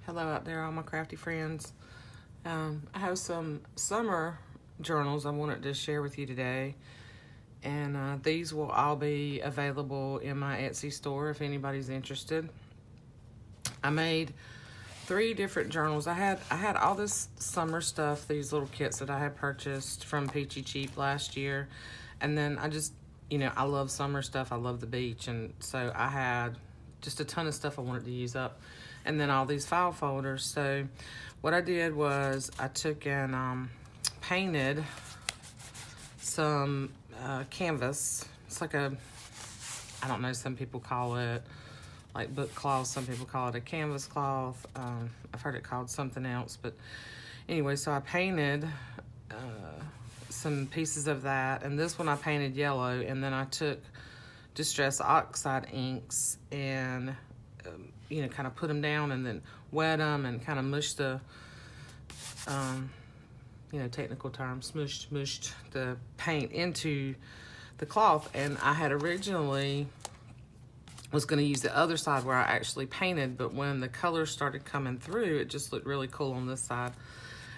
Hello out there, all my crafty friends. I have some summer journals I wanted to share with you today. And these will all be available in my Etsy store if anybody's interested. I made 3 different journals. I had all this summer stuff, these little kits that I had purchased from Peachy Cheap last year. And then I just, I love summer stuff. I love the beach. And so I had just a ton of stuff I wanted to use up. And then all these file folders. So what I did was I took and painted some canvas. It's like I don't know, some people call it like book cloth. Some people call it a canvas cloth. I've heard it called something else. But anyway, so I painted some pieces of that. And this one I painted yellow. And then I took Distress Oxide inks and kind of put them down and then wet them and kind of mush the, technical term, smushed the paint into the cloth. And I had originally was going to use the other side where I actually painted, but when the colors started coming through, it just looked really cool on this side.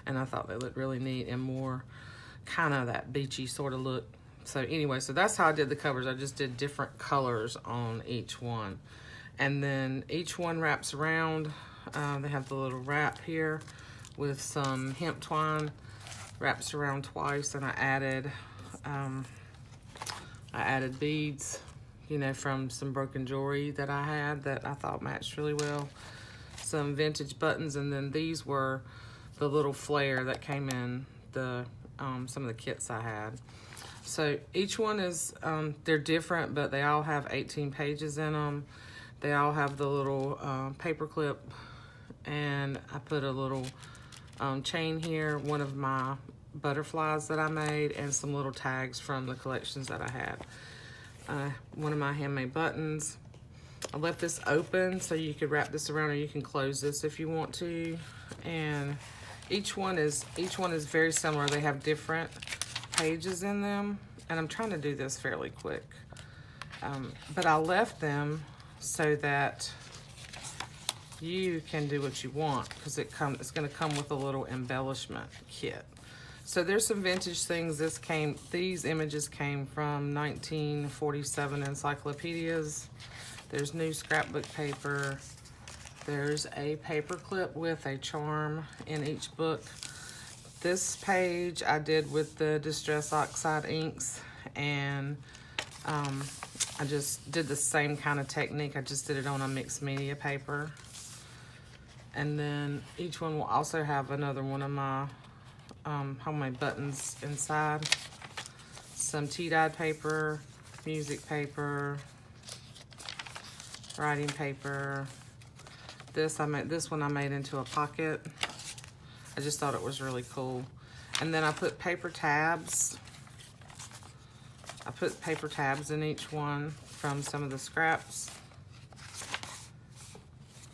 And I thought they looked really neat and more kind of that beachy sort of look. So anyway, so that's how I did the covers. I just did different colors on each one. And then each one wraps around. They have the little wrap here with some hemp twine. Wraps around twice, and I added beads, from some broken jewelry that I had that I thought matched really well. Some vintage buttons, and then these were the little flare that came in the some of the kits I had. So each one is, they're different, but they all have 18 pages in them. They all have the little paper clip, and I put a little chain here, one of my butterflies that I made, and some little tags from the collections that I had. One of my handmade buttons. I left this open so you could wrap this around, or you can close this if you want to. And each one is very similar. They have different pages in them, and I'm trying to do this fairly quick. But I left them so that you can do what you want, because it's going to come with a little embellishment kit. So there's some vintage things. These images came from 1947 encyclopedias. There's new scrapbook paper. There's a paper clip with a charm in each book. This page I did with the Distress Oxide inks, and I just did the same kind of technique. I just did it on a mixed media paper. And then each one will also have another one of my homemade buttons inside. Some tea-dyed paper, music paper, writing paper. This one I made into a pocket. I just thought it was really cool. And then I put paper tabs. I put paper tabs in each one from some of the scraps.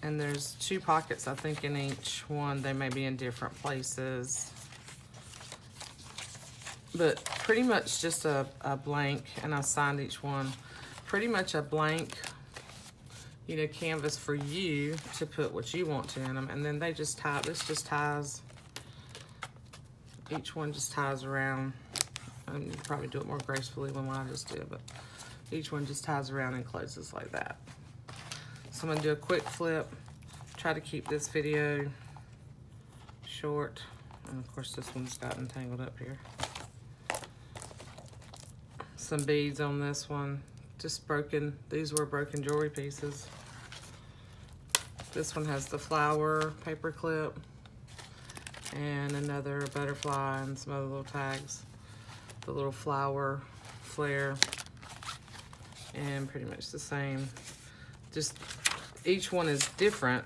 And there's 2 pockets, I think, in each one. They may be in different places. But pretty much just a blank, and I signed each one. Pretty much a blank, canvas for you to put what you want to in them. And then they just tie, this just ties, each one just ties around. You can probably do it more gracefully than what I just did, but each one just ties around and closes like that. So I'm gonna do a quick flip, try to keep this video short. And of course this one's gotten tangled up here. Some beads on this one, just broken, these were broken jewelry pieces. This one has the flower paper clip and another butterfly and some other little tags. The little flower flare, and pretty much the same. Just each one is different,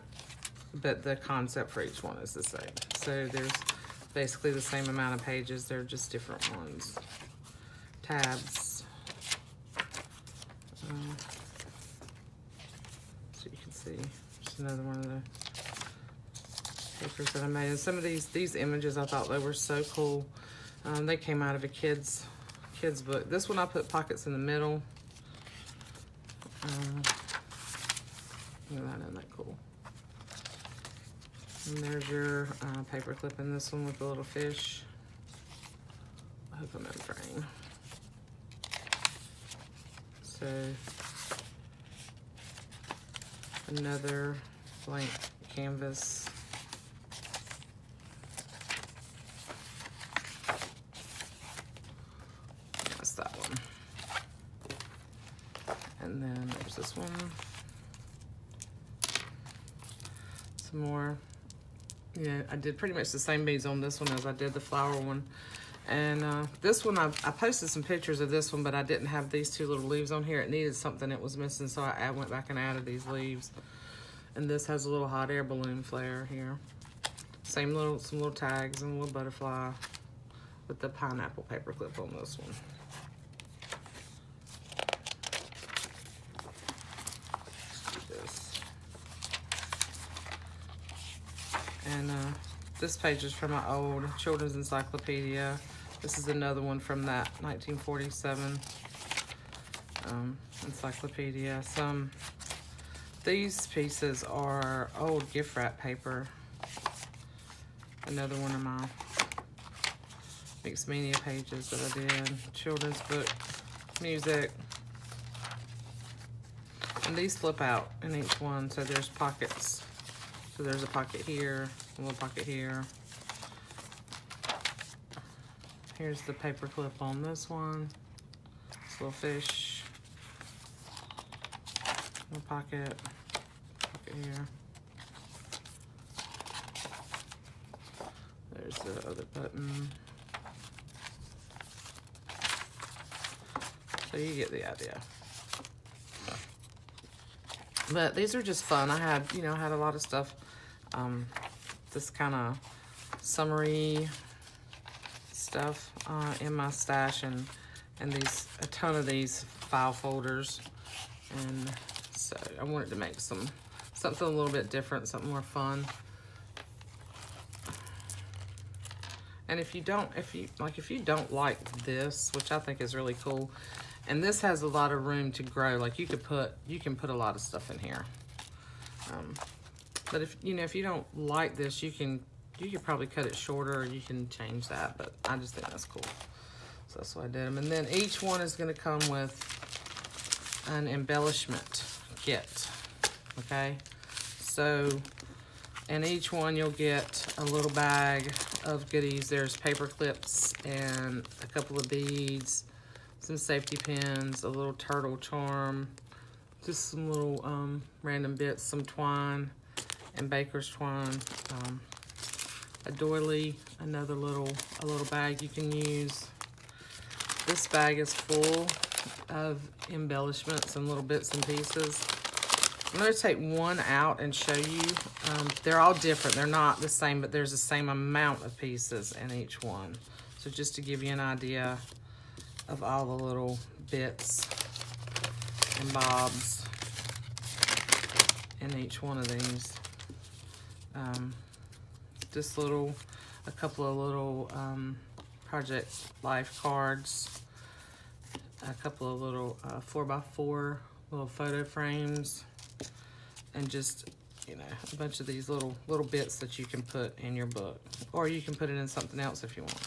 but the concept for each one is the same. So there's basically the same amount of pages, they're just different ones. Tabs. So you can see, just another one of the papers that I made. And some of these images, I thought they were so cool. They came out of a kid's book. This one I put pockets in the middle. Look at that, isn't that cool? And there's your paper clip in this one with the little fish. Hook them in frame. So another blank canvas. That's that one. And then there's this one. Some more. Yeah, I did pretty much the same beads on this one as I did the flower one. And this one, I posted some pictures of this one, but I didn't have these two little leaves on here. It needed something that was missing, so I went back and added these leaves. And this has a little hot air balloon flare here. Some little tags and a little butterfly with the pineapple paper clip on this one. And this page is from my old children's encyclopedia. This is another one from that 1947 encyclopedia. These pieces are old gift wrap paper. Another one of my mixed media pages that I did. Children's book, music. And these flip out in each one, so there's pockets. So there's a pocket here, a little pocket here. Here's the paper clip on this one. This little fish. Little pocket here. There's the other button. So you get the idea. But these are just fun. I had, I had a lot of stuff, this kind of summery stuff in my stash, and a ton of these file folders. And so I wanted to make something a little bit different, something more fun. And if you don't like this, which I think is really cool, and this has a lot of room to grow. Like you can put a lot of stuff in here. But if you don't like this, you could probably cut it shorter, or you can change that. But I just think that's cool. So that's why I did them. And then each one is going to come with an embellishment kit. Okay. So in each one you'll get a little bag of goodies. There's paper clips and a couple of beads, some safety pins, a little turtle charm, just some little random bits, some twine and baker's twine, a doily, a little bag you can use. This bag is full of embellishments and little bits and pieces. I'm going to take one out and show you. They're all different. They're not the same, but there's the same amount of pieces in each one. So just to give you an idea of all the little bits and bobs in each one of these. Just a couple of little Project Life cards, a couple of little 4x4 little photo frames, and just a bunch of these little bits that you can put in your book, or you can put it in something else if you want.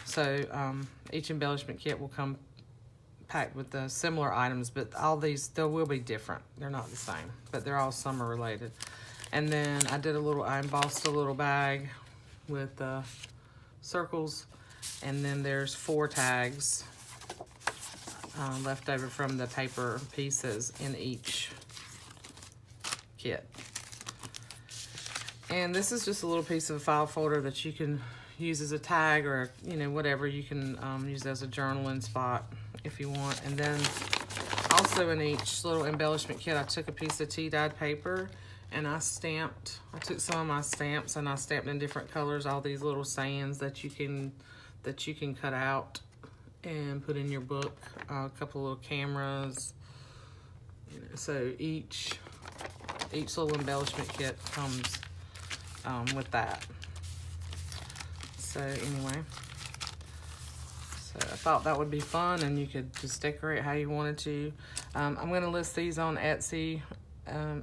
So each embellishment kit will come packed with the similar items, but all these, they will be different. They're not the same, but they're all summer related. And then I embossed a little bag with circles, and then there's 4 tags left over from the paper pieces in each kit. And this is just a little piece of a file folder that you can use as a tag, or whatever. You can use as a journaling spot if you want. And then also in each little embellishment kit, I took a piece of tea-dyed paper and I took some of my stamps and I stamped in different colors all these little sayings that you can cut out and put in your book. A couple of little cameras. So each little embellishment kit comes with that. So anyway, so I thought that would be fun, and you could just decorate how you wanted to. I'm going to list these on Etsy.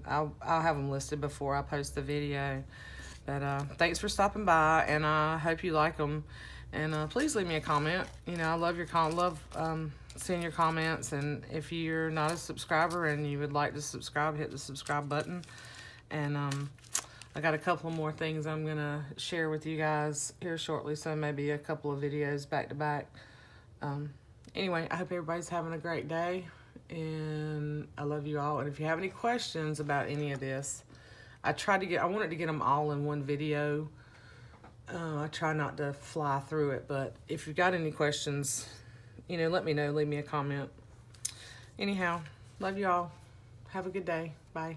I'll have them listed before I post the video, But thanks for stopping by, and I hope you like them. And please leave me a comment. You know, I love your seeing your comments. And if you're not a subscriber and you would like to subscribe, hit the subscribe button. And I got a couple more things I'm gonna share with you guys here shortly, so maybe a couple of videos back to back. Anyway, I hope everybody's having a great day, and I love you all. And if you have any questions about any of this, I wanted to get them all in one video. I try not to fly through it, but if you've got any questions, you know, let me know. Leave me a comment. Anyhow, love you all. Have a good day. Bye.